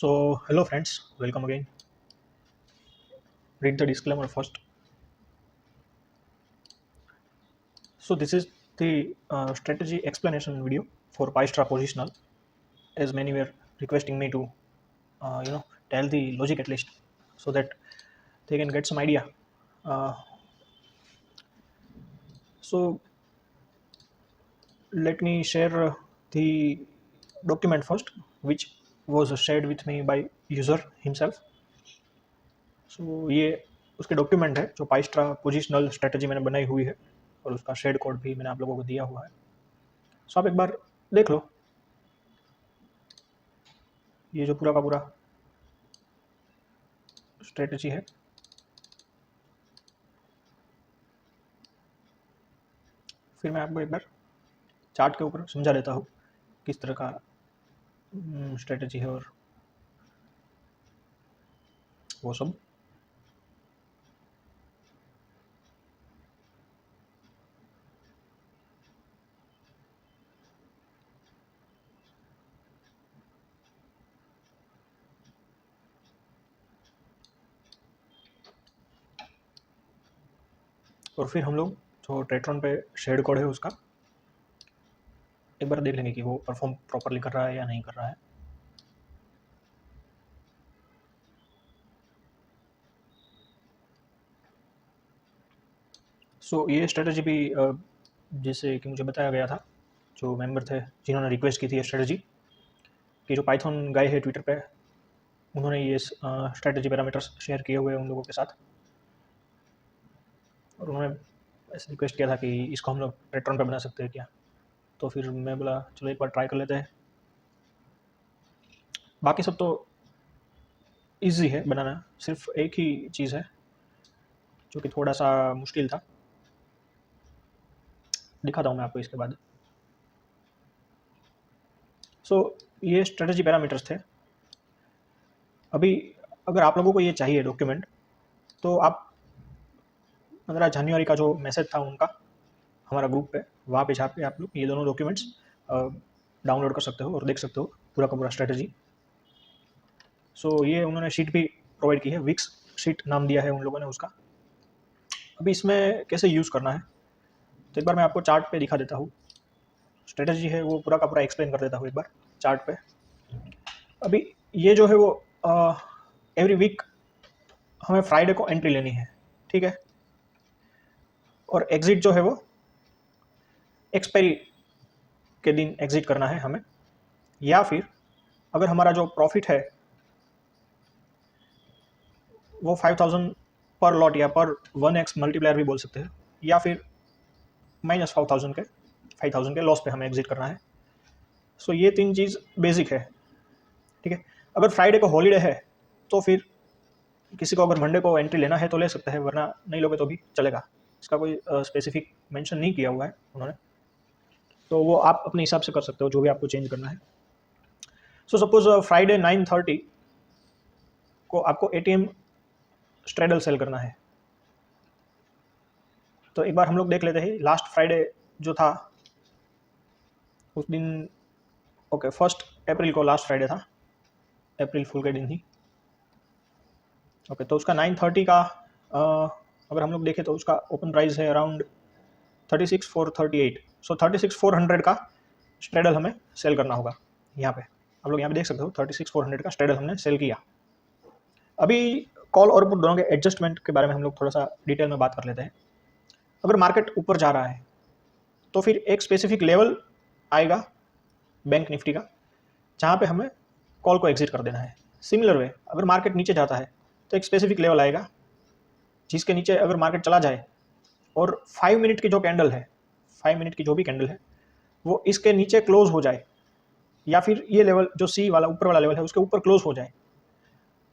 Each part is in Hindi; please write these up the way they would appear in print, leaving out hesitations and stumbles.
So, hello friends, welcome again. Read the disclaimer first. So, this is the strategy explanation video for PyStra positional, as many were requesting me to, tell the logic at least, so that they can get some idea. Uh, so, let me share the document first, which was shared with me by user himself. सो ये उसके डॉक्यूमेंट है जो पाइस्ट्रा पोजिशनल स्ट्रेटजी मैंने बनाई हुई है और उसका शेड कोड भी मैंने आप लोगों को दिया हुआ है। सो आप एक बार देख लो, ये जो पूरा का पूरा स्ट्रेटजी है। फिर मैं आपको एक बार चार्ट के ऊपर समझा देता हूँ किस तरह का स्ट्रेटजी है और वो सब। और फिर हम लोग जो ट्रेट्रॉन पे शेड कोड है उसका एक बार देख लेंगे कि वो परफॉर्म प्रॉपरली कर रहा है या नहीं कर रहा है। सो ये स्ट्रेटजी भी जैसे कि मुझे बताया गया था, जो मेंबर थे जिन्होंने रिक्वेस्ट की थी ये स्ट्रेटजी कि जो पाइथन गाय है ट्विटर पे, उन्होंने ये स्ट्रेटजी पैरामीटर्स शेयर किए हुए हैं उन लोगों के साथ और उन्होंने ऐसे रिक्वेस्ट किया था कि इसको हम लोग ट्रेट्रॉन पे बना सकते हैं क्या। तो फिर मैं बोला चलो एक बार ट्राई कर लेते हैं। बाकी सब तो इजी है बनाना, सिर्फ एक ही चीज़ है जो कि थोड़ा सा मुश्किल था। दिखाता हूँ मैं आपको इसके बाद। सो ये स्ट्रेटजी पैरामीटर्स थे। अभी अगर आप लोगों को ये चाहिए डॉक्यूमेंट तो आप 15 जनवरी का जो मैसेज था उनका हमारा ग्रुप पे, वहाँ पे जाके आप लोग ये दोनों डॉक्यूमेंट्स डाउनलोड कर सकते हो और देख सकते हो पूरा का पूरा स्ट्रेटजी। सो ये उन्होंने शीट भी प्रोवाइड की है, विक्स शीट नाम दिया है उन लोगों ने उसका। अभी इसमें कैसे यूज़ करना है तो एक बार मैं आपको चार्ट पे दिखा देता हूँ। स्ट्रेटजी है वो पूरा का पूरा एक्सप्लेन कर देता हूँ एक बार चार्ट पे। अभी ये जो है वो एवरी वीक हमें फ्राइडे को एंट्री लेनी है, ठीक है। और एग्जिट जो है वो एक्सपायरी के दिन एग्जिट करना है हमें, या फिर अगर हमारा जो प्रॉफिट है वो 5000 पर लॉट या पर 1x मल्टीप्लायर भी बोल सकते हैं, या फिर माइनस 5000 के लॉस पे हमें एग्जिट करना है। सो ये तीन चीज़ बेसिक है, ठीक है। अगर फ्राइडे को हॉलीडे है तो फिर किसी को अगर मंडे को एंट्री लेना है तो ले सकते हैं, वरना नहीं लोगे तो भी चलेगा। इसका कोई स्पेसिफिक मेंशन नहीं किया हुआ है उन्होंने, तो वो आप अपने हिसाब से कर सकते हो जो भी आपको चेंज करना है। सो सपोज फ्राइडे 9:30 को आपको एटीएम स्ट्रेडल सेल करना है। तो एक बार हम लोग देख लेते हैं लास्ट फ्राइडे जो था उस दिन, ओके 1 अप्रैल को लास्ट फ्राइडे था, अप्रैल फुल के दिन ही। ओके तो उसका 9:30 का अगर हम लोग देखें तो उसका ओपन प्राइस है अराउंड 36,438। सो 36,400 का स्ट्रेडल हमें सेल करना होगा। यहाँ पे आप लोग यहाँ पे देख सकते हो 36,400 का स्ट्रेडल हमने सेल किया। अभी कॉल और पुट दोनों के एडजस्टमेंट के बारे में हम लोग थोड़ा सा डिटेल में बात कर लेते हैं। अगर मार्केट ऊपर जा रहा है तो फिर एक स्पेसिफिक लेवल आएगा बैंक निफ्टी का, जहाँ पे हमें कॉल को एग्जिट कर देना है। सिमिलर वे अगर मार्केट नीचे जाता है तो एक स्पेसिफिक लेवल आएगा जिसके नीचे अगर मार्केट चला जाए और 5 मिनट की जो कैंडल है, 5 मिनट की जो भी कैंडल है वो इसके नीचे क्लोज हो जाए, या फिर ये लेवल जो सी वाला ऊपर वाला लेवल है उसके ऊपर क्लोज हो जाए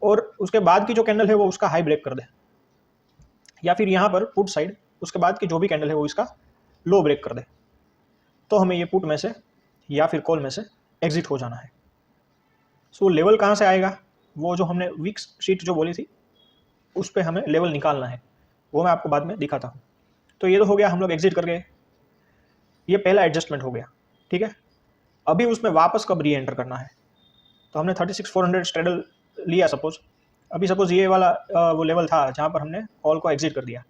और उसके बाद की जो कैंडल है वो उसका हाई ब्रेक कर दे, या फिर यहाँ पर पुट साइड उसके बाद की जो भी कैंडल है वो इसका लो ब्रेक कर दे, तो हमें ये पुट में से या फिर कॉल में से एग्जिट हो जाना है। सो लेवल कहाँ से आएगा, वो जो हमने वीक्स शीट जो बोली थी उस पर हमें लेवल निकालना है, वो मैं आपको बाद में दिखाता हूँ। तो ये तो हो गया हम लोग एग्जिट कर गए, ये पहला एडजस्टमेंट हो गया, ठीक है। अभी उसमें वापस कब री एंटर करना है तो हमने 36,400 स्ट्रेडल लिया सपोज। अभी सपोज ये वाला वो लेवल था जहाँ पर हमने कॉल को एग्जिट कर दिया।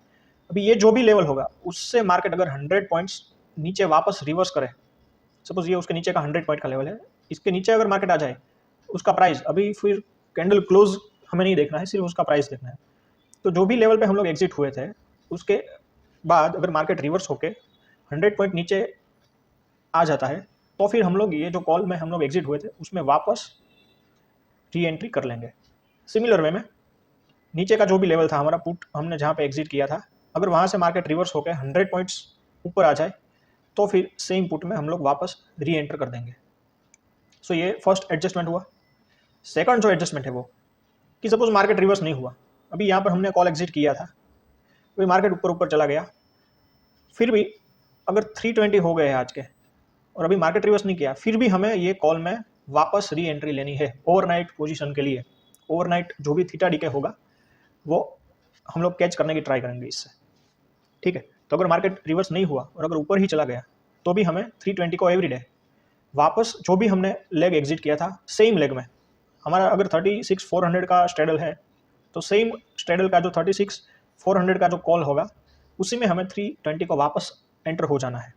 अभी ये जो भी लेवल होगा उससे मार्केट अगर 100 पॉइंट्स नीचे वापस रिवर्स करे, सपोज ये उसके नीचे का 100 पॉइंट का लेवल है, इसके नीचे अगर मार्केट आ जाए, उसका प्राइस अभी फिर कैंडल क्लोज हमें नहीं देखना है, सिर्फ उसका प्राइस देखना है। तो जो भी लेवल पे हम लोग एग्जिट हुए थे उसके बाद अगर मार्केट रिवर्स होके 100 पॉइंट नीचे आ जाता है तो फिर हम लोग ये जो कॉल में हम लोग एग्जिट हुए थे उसमें वापस री एंट्री कर लेंगे। सिमिलर वे में नीचे का जो भी लेवल था हमारा पुट हमने जहाँ पे एग्जिट किया था, अगर वहाँ से मार्केट रिवर्स होकर 100 पॉइंट्स ऊपर आ जाए तो फिर सेम पुट में हम लोग वापस री एंटर कर देंगे। सो ये फर्स्ट एडजस्टमेंट हुआ। सेकंड जो एडजस्टमेंट है वो कि सपोज मार्केट रिवर्स नहीं हुआ, अभी यहाँ पर हमने कॉल एग्जिट किया था, अभी मार्केट ऊपर ऊपर चला गया, फिर भी अगर 320 हो गए हैं आज के और अभी मार्केट रिवर्स नहीं किया, फिर भी हमें ये कॉल में वापस री एंट्री लेनी है ओवरनाइट पोजीशन के लिए। ओवरनाइट जो भी थीटा डीके होगा वो हम लोग कैच करने की ट्राई करेंगे इससे, ठीक है। तो अगर मार्केट रिवर्स नहीं हुआ और अगर ऊपर ही चला गया तो भी हमें 320 को एवरी डे वापस जो भी हमने लेग एग्जिट किया था सेम लेग में, हमारा अगर 36,400 का स्ट्रेडल है तो सेम स्ट्रेडल का जो 36,400 का जो कॉल होगा उसी में हमें 320 को वापस एंटर हो जाना है।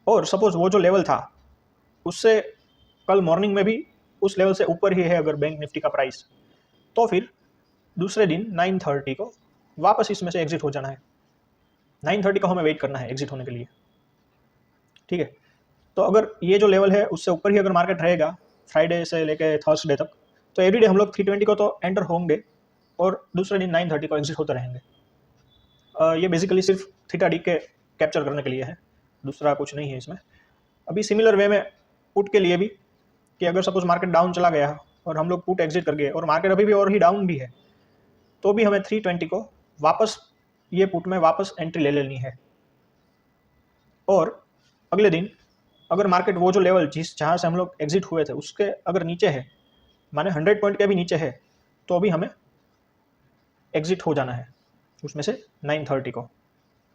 और सपोज वो जो लेवल था उससे कल मॉर्निंग में भी उस लेवल से ऊपर ही है अगर बैंक निफ्टी का प्राइस, तो फिर दूसरे दिन 9:30 को वापस इसमें से एग्जिट हो जाना है। 9:30 को हमें वेट करना है एग्जिट होने के लिए, ठीक है। तो अगर ये जो लेवल है उससे ऊपर ही अगर मार्केट रहेगा फ्राइडे से लेके थर्सडे तक, तो एवरीडे हम लोग 320 को तो एंटर होंगे और दूसरे दिन 9:30 को एग्जिट होते रहेंगे। ये बेसिकली सिर्फ थीटा डी के कैप्चर करने के लिए है, दूसरा कुछ नहीं है इसमें। अभी सिमिलर वे में पुट के लिए भी कि अगर सपोज मार्केट डाउन चला गया और हम लोग पुट एग्जिट कर गए और मार्केट अभी भी और ही डाउन भी है, तो भी हमें 320 को वापस ये पुट में वापस एंट्री ले लेनी है। और अगले दिन अगर मार्केट वो जो लेवल जहाँ से हम लोग एग्जिट हुए थे उसके अगर नीचे है, माने 100 पॉइंट के भी नीचे है, तो अभी हमें एग्जिट हो जाना है उसमें से 9:30 को।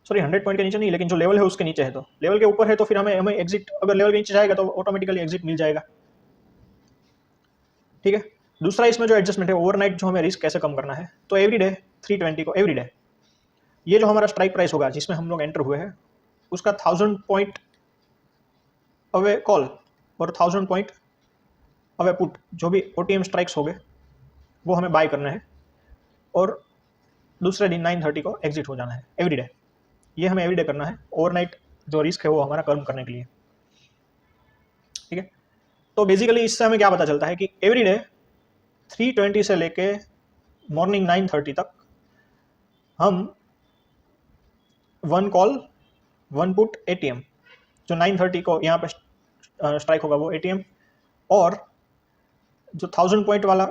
सॉरी 100 पॉइंट के नीचे नहीं, लेकिन जो लेवल है उसके नीचे है, तो लेवल के ऊपर है तो फिर हमें एग्जिट, अगर लेवल के नीचे जाएगा तो ऑटोमेटिकली एग्जिट मिल जाएगा, ठीक है। दूसरा इसमें जो एडजस्टमेंट है ओवरनाइट जो हमें रिस्क कैसे कम करना है, तो एवरीडे 320 को एवरीडे ये जो हमारा स्ट्राइक प्राइस होगा जिसमें हम लोग एंटर हुए हैं उसका 1000 पॉइंट अवे कॉल और 1000 पॉइंट अवे पुट जो भी ओटीएम स्ट्राइक्स हो गए वो हमें बाय करना है और दूसरे दिन 9:30 को एग्जिट हो जाना है एवरीडे। ये हमें एवरीडे करना है ओवरनाइट जो रिस्क है वो हमारा कम करने के लिए, ठीक है। तो बेसिकली इससे हमें क्या पता चलता है कि एवरीडे 320 से लेके मॉर्निंग 9:30 तक हम 1 कॉल 1 पुट एटीएम, जो 9:30 को यहाँ पे स्ट्राइक होगा वो एटीएम, और जो 1000 पॉइंट वाला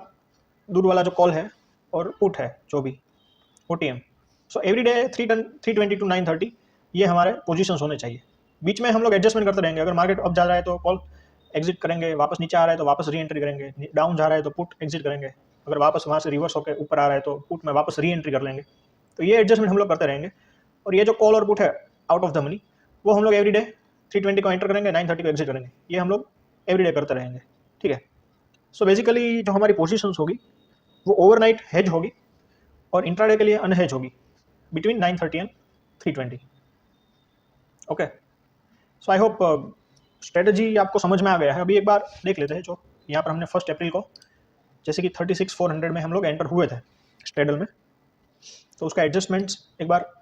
दूर वाला जो कॉल है और पुट है जो भी ओटीएम। सो एवरीडे 320 टू 9:30 ये हमारे पोजीशंस होने चाहिए। बीच में हम लोग एडजस्टमेंट करते रहेंगे, अगर मार्केट अप जा रहा है तो कॉल एग्जिट करेंगे, वापस नीचे आ रहा है तो वापस री एंट्री करेंगे, डाउन जा रहा है तो पुट एग्जिट करेंगे, अगर वापस वहाँ से रिवर्स होकर ऊपर आ रहा है तो पुट में वापस री एंट्री कर लेंगे। तो ये एडजस्टमेंट हम लोग करते रहेंगे। और ये जो कॉल और पुट है आउट ऑफ द मनी वो हम लोग एवरीडे 320 को एंटर करेंगे, 9:30 को एग्जिट करेंगे, ये हम लोग एवरीडे करते रहेंगे, ठीक है। सो बेसिकली जो हमारी पोजीशंस होगी वो ओवरनाइट हेज होगी और इंट्राडे के लिए अनहेज होगी between 9:30 and 320, okay. So I hope strategy आपको समझ में आ गया है। अभी एक बार देख लेते हैं जो यहाँ पर हमने 1 अप्रैल को जैसे कि 36,400 में हम लोग एंटर हुए थे स्ट्रेडल में, तो उसका एडजस्टमेंट्स एक बार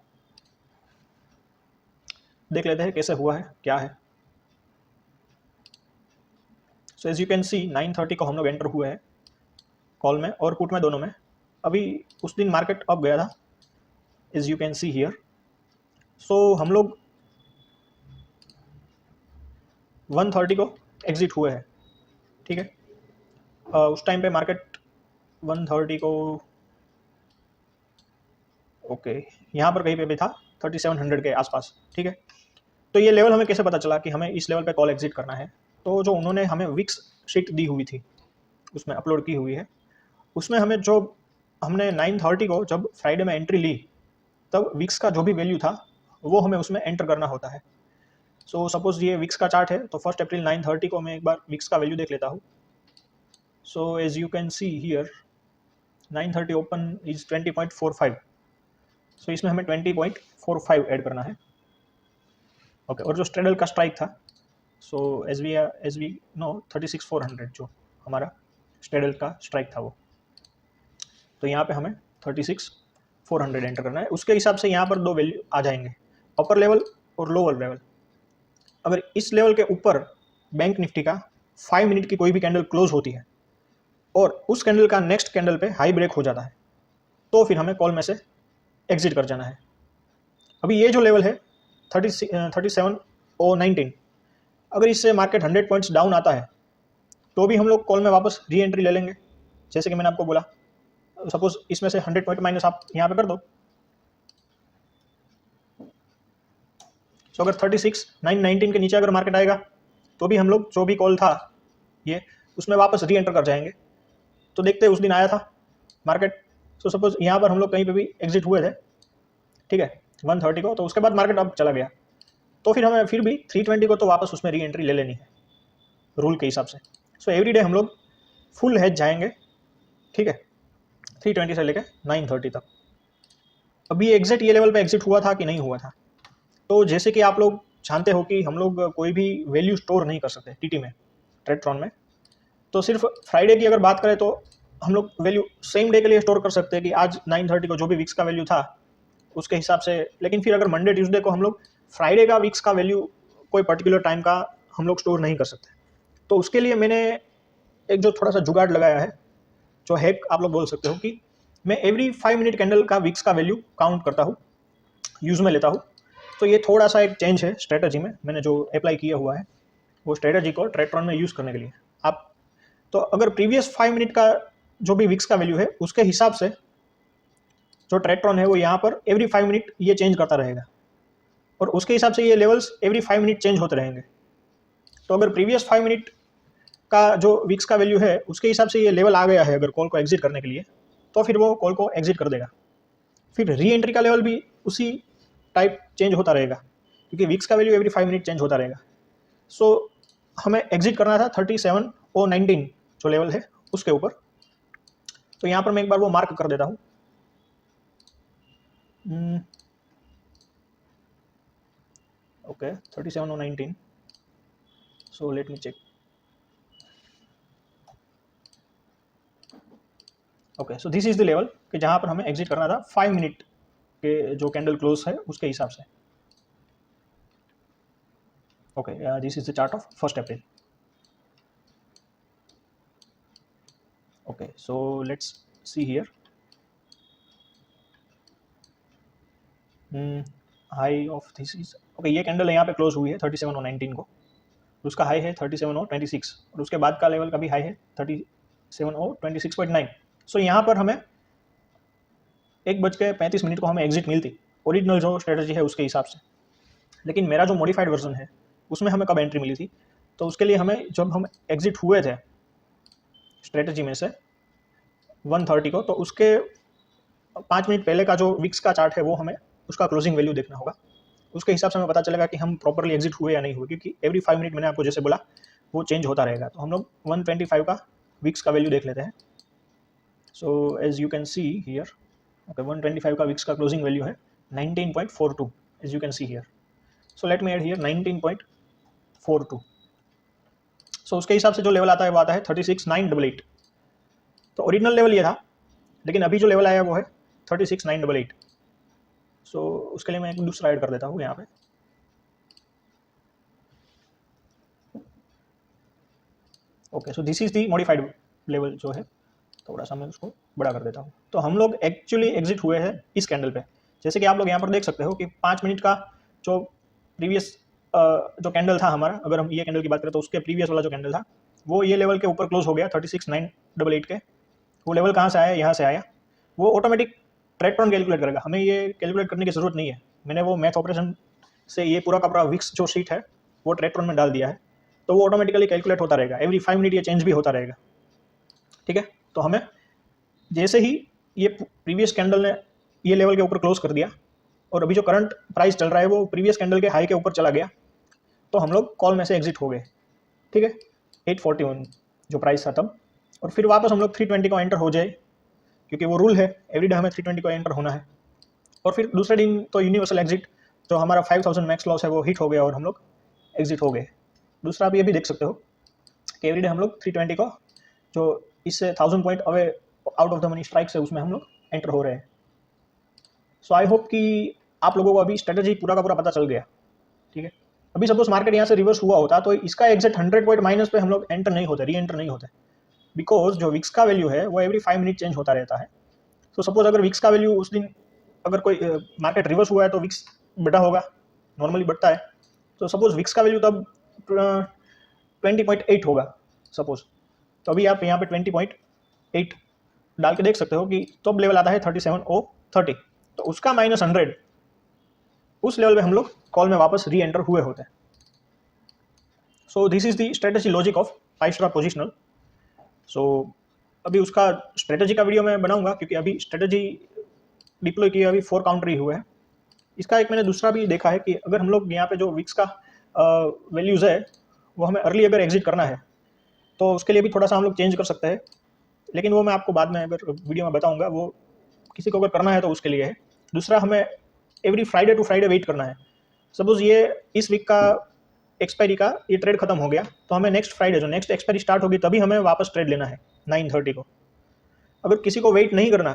देख लेते हैं कैसे हुआ है क्या है। So as you can see 9:30 को हम लोग एंटर हुए हैं कॉल में और पुट में दोनों में। अभी उस दिन मार्केट अप गया था as you can see here. So हम लोग 1:30 को एग्जिट हुए हैं, ठीक है। उस टाइम पे मार्केट 1:30 को ओके यहाँ पर कहीं पे भी था 3700 के आसपास, ठीक है। तो ये लेवल हमें कैसे पता चला कि हमें इस लेवल पे कॉल एग्जिट करना है, तो जो उन्होंने हमें विक्स शीट दी हुई थी उसमें अपलोड की हुई है, उसमें हमें जो हमने 9:30 को जब फ्राइडे में एंट्री ली तब विक्स का जो भी वैल्यू था वो हमें उसमें एंटर करना होता है। सो सपोज ये विक्स का चार्ट है तो 1 अप्रैल 9:30 को मैं एक बार विक्स का वैल्यू देख लेता हूँ। So as you can see here 930 open is 20.45, सो इसमें हमें 20.45 ऐड करना है। ओके, और जो स्ट्रेडल का स्ट्राइक था, सो एज वी नो 36,400 जो हमारा स्ट्रेडल का स्ट्राइक था वो, तो यहाँ पे हमें 36,400 एंटर करना है। उसके हिसाब से यहाँ पर दो वैल्यू आ जाएंगे, अपर लेवल और लोअर लेवल। अगर इस लेवल के ऊपर बैंक निफ्टी का 5 मिनट की कोई भी कैंडल क्लोज होती है और उस कैंडल का नेक्स्ट कैंडल पे हाई ब्रेक हो जाता है, तो फिर हमें कॉल में से एग्जिट कर जाना है। अभी ये जो लेवल है 37,019, अगर इससे मार्केट 100 पॉइंट्स डाउन आता है तो भी हम लोग कॉल में वापस री एंट्री ले लेंगे। जैसे कि मैंने आपको बोला, सपोज इसमें से 100 पॉइंट माइनस आप यहाँ पे कर दो, तो अगर 36,919 के नीचे अगर मार्केट आएगा तो भी हम लोग जो भी कॉल था ये उसमें वापस री एंटर कर जाएंगे। तो देखते उस दिन आया था मार्केट, तो सपोज यहाँ पर हम लोग कहीं पे भी एग्जिट हुए थे, ठीक है, 130 को, तो उसके बाद मार्केट अब चला गया, तो फिर हमें फिर भी 320 को तो वापस उसमें री एंट्री ले लेनी है रूल के हिसाब से। सो एवरीडे हम लोग फुल हेज जाएंगे, ठीक है, 320 से लेकर 930 तक। अभी एग्जिट ये लेवल पे एग्जिट हुआ था कि नहीं हुआ था, तो जैसे कि आप लोग जानते हो कि हम लोग कोई भी वैल्यू स्टोर नहीं कर सकते टीटी में, ट्रेडट्रॉन में। तो सिर्फ फ्राइडे की अगर बात करें तो हम लोग वैल्यू सेम डे के लिए स्टोर कर सकते हैं कि आज 930 को जो भी वीक्स का वैल्यू था उसके हिसाब से। लेकिन फिर अगर मंडे ट्यूसडे को हम लोग फ्राइडे का वीक्स का वैल्यू कोई पर्टिकुलर टाइम का हम लोग स्टोर नहीं कर सकते। तो उसके लिए मैंने एक जो थोड़ा सा जुगाड़ लगाया है, जो हैक आप लोग बोल सकते हो, कि मैं एवरी 5 मिनट कैंडल का वीक्स का वैल्यू काउंट करता हूँ, यूज़ में लेता हूँ। तो ये थोड़ा सा एक चेंज है स्ट्रेटजी में, मैंने जो अप्लाई किया हुआ है वो स्ट्रेटजी को ट्रेडट्रॉन में यूज़ करने के लिए। आप तो अगर प्रीवियस 5 मिनट का जो भी वीक्स का वैल्यू है उसके हिसाब से जो ट्रेडट्रॉन है वो यहाँ पर एवरी 5 मिनट ये चेंज करता रहेगा, और उसके हिसाब से ये लेवल्स एवरी 5 मिनट चेंज होते रहेंगे। तो अगर प्रीवियस 5 मिनट का जो वीक्स का वैल्यू है उसके हिसाब से ये लेवल आ गया है अगर कॉल को एग्जिट करने के लिए, तो फिर वो कॉल को एग्जिट कर देगा। फिर री एंट्री का लेवल भी उसी टाइप चेंज होता रहेगा, क्योंकि वीक्स का वैल्यू एवरी 5 मिनट चेंज होता रहेगा। सो हमें एग्जिट करना था 37,019 जो लेवल है उसके ऊपर। तो यहाँ पर मैं एक बार वो मार्क कर देता हूँ। Okay, 37,019, so let me check. Okay, so this is the level कि जहाँ पर हमें एग्जिट करना था 5 मिनट के जो कैंडल क्लोज है उसके हिसाब से। Okay, this is the chart of 1 April. Okay, so let's see here. High of this is, okay, ये कैंडल यहाँ पे क्लोज हुई है 37,019 को, उसका हाई है 37,026, और उसके बाद का लेवल का भी हाई है 37,026.9। सो यहाँ पर हमें 1:35 को हमें एग्जिट मिलती ओरिजिनल जो स्ट्रेटजी है उसके हिसाब से। लेकिन मेरा जो मॉडिफाइड वर्जन है उसमें हमें कब एंट्री मिली थी, तो उसके लिए हमें जब हम एग्जिट हुए थे स्ट्रेटजी में से 130 को, तो उसके 5 मिनट पहले का जो विक्स का चार्ट है वो हमें उसका क्लोजिंग वैल्यू देखना होगा। उसके हिसाब से हमें पता चलेगा कि हम प्रॉपरली एग्जिट हुए या नहीं हुए, क्योंकि एवरी 5 मिनट मैंने आपको जैसे बोला वो चेंज होता रहेगा। तो हम लोग 125 का विक्स का वैल्यू देख लेते हैं। So as you can see here, okay, 125 का विक्स का क्लोजिंग वैल्यू है 19.42 as you can see here. So let me add here 19.42। सो उसके हिसाब से जो लेवल आता है वो आता है 36,988। तो ओरिजिनल लेवल ये था, लेकिन अभी जो लेवल आया वो है 36,988। सो उसके लिए मैं एक दूसरा ऐड कर देता हूँ यहाँ पे। Okay, so this is the modified level जो है, थोड़ा सा मैं उसको बड़ा कर देता हूँ। तो हम लोग एक्चुअली एग्जिट हुए हैं इस कैंडल पे। जैसे कि आप लोग यहाँ पर देख सकते हो कि 5 मिनट का जो प्रीवियस जो कैंडल था हमारा, अगर हम ये कैंडल की बात करें तो उसके प्रीवियस वाला जो कैंडल था वो ये लेवल के ऊपर क्लोज हो गया 36,988 के। वो लेवल कहाँ से आया, यहाँ से आया। वो ऑटोमेटिक ट्रेडट्रॉन कैलकुलेट करेगा, हमें ये कैलकुलेट करने की ज़रूरत नहीं है। मैंने वो मैथ ऑपरेशन से ये पूरा का पूरा विक्स जो शीट है वो ट्रेडट्रॉन में डाल दिया है, तो वो ऑटोमेटिकली कैलकुलेट होता रहेगा। एवरी 5 मिनट ये चेंज भी होता रहेगा, ठीक है। तो हमें जैसे ही ये प्रीवियस कैंडल ने ये लेवल के ऊपर क्लोज कर दिया और अभी जो करंट प्राइस चल रहा है वो प्रीवियस कैंडल के हाई के ऊपर चला गया, तो हम लोग कॉल में से एग्जिट हो गए, ठीक है। 841 जो प्राइस था तब, और फिर वापस हम लोग 320 को एंटर हो जाए, क्योंकि वो रूल है एवरीडे हमें 320 को एंटर होना है। और फिर दूसरे दिन तो यूनिवर्सल एग्जिट, जो हमारा 5000 मैक्स लॉस है वो हिट हो गया और हम लोग एग्जिट हो गए। दूसरा आप ये भी देख सकते हो कि एवरीडे हम लोग 320 को, जो इससे 1000 point away out of the money strike से, उसमें हम लोग एंटर हो रहे हैं। सो आई होप कि आप लोगों को अभी स्ट्रेटेजी पूरा का पूरा पता चल गया, ठीक है। अभी सपोज मार्केट यहाँ से रिवर्स हुआ होता तो इसका एग्जैक्ट 100 पॉइंट माइनस पे हम लोग एंटर नहीं होते, री एंटर नहीं होते, बिकॉज जो विक्स का वैल्यू है वो एवरी 5 मिनट चेंज होता रहता है। तो सपोज अगर विक्स का वैल्यू उस दिन, अगर कोई मार्केट रिवर्स हुआ है तो विक्स बढ़ा होगा, नॉर्मली बढ़ता है। तो सपोज विक्स का वैल्यू तब 20.8 होगा सपोज, तो अभी आप यहाँ पे 20.8 डाल के देख सकते हो कि टॉप लेवल आता है 37,030, तो उसका -100, उस लेवल पे हम लोग कॉल में वापस री एंटर हुए होते हैं। So this is the strategy logic of 5 star positional. So अभी उसका स्ट्रेटेजी का वीडियो मैं बनाऊंगा, क्योंकि अभी स्ट्रेटेजी डिप्लॉय किए अभी 4 काउंटर ही हुए हैं। इसका एक मैंने दूसरा भी देखा है कि अगर हम लोग यहाँ पे जो विक्स का वैल्यूज़ है वो हमें अर्ली अगर एग्जिट करना है तो उसके लिए भी थोड़ा सा हम लोग चेंज कर सकते हैं, लेकिन वो मैं आपको बाद में अगर वीडियो में बताऊंगा, वो किसी को अगर करना है तो उसके लिए है। दूसरा, हमें every Friday to Friday wait करना है। सपोज ये इस वीक का एक्सपायरी का ये ट्रेड खत्म हो गया, तो हमें नेक्स्ट फ्राइडे जो नेक्स्ट एक्सपायरी स्टार्ट होगी तभी हमें वापस ट्रेड लेना है 9:30 को। अगर किसी को वेट नहीं करना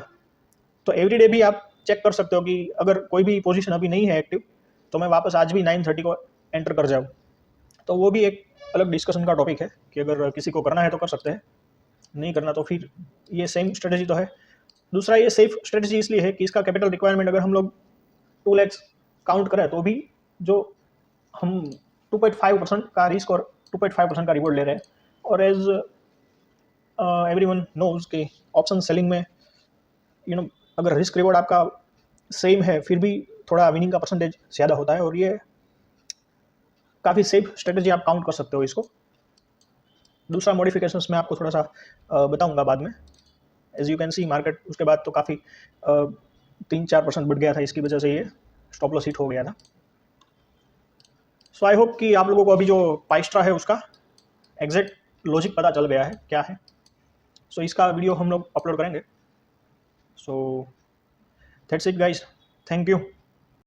तो एवरीडे भी आप चेक कर सकते हो कि अगर कोई भी पोजीशन अभी नहीं है एक्टिव तो मैं वापस आज भी 9:30 को एंटर कर जाऊँ। तो वो भी एक अलग डिस्कशन का टॉपिक है कि अगर किसी को करना है तो कर सकते हैं, नहीं करना तो फिर ये सेम स्ट्रेटजी तो है। दूसरा, ये सेफ स्ट्रेटजी इसलिए है कि इसका कैपिटल रिक्वायरमेंट अगर हम लोग 2 लाख काउंट करें तो भी जो हम 2.5% का रिस्क और 2.5% का रिवॉर्ड ले रहे हैं। और एज एवरीवन नोज कि ऑप्शन सेलिंग में अगर रिस्क रिवॉर्ड आपका सेम है फिर भी थोड़ा विनिंग का परसेंटेज ज़्यादा होता है, और ये काफ़ी सेफ स्ट्रेटजी आप काउंट कर सकते हो इसको। दूसरा मॉडिफिकेशंस मैं आपको थोड़ा सा बताऊंगा बाद में। As you can see market उसके बाद तो काफ़ी 3-4% बढ़ गया था, इसकी वजह से ये स्टॉप लॉस हिट हो गया था। सो आई होप कि आप लोगों को अभी जो पाइस्ट्रा है उसका एग्जैक्ट लॉजिक पता चल गया है क्या है। सो इसका वीडियो हम लोग अपलोड करेंगे। So that's it guys, thank you.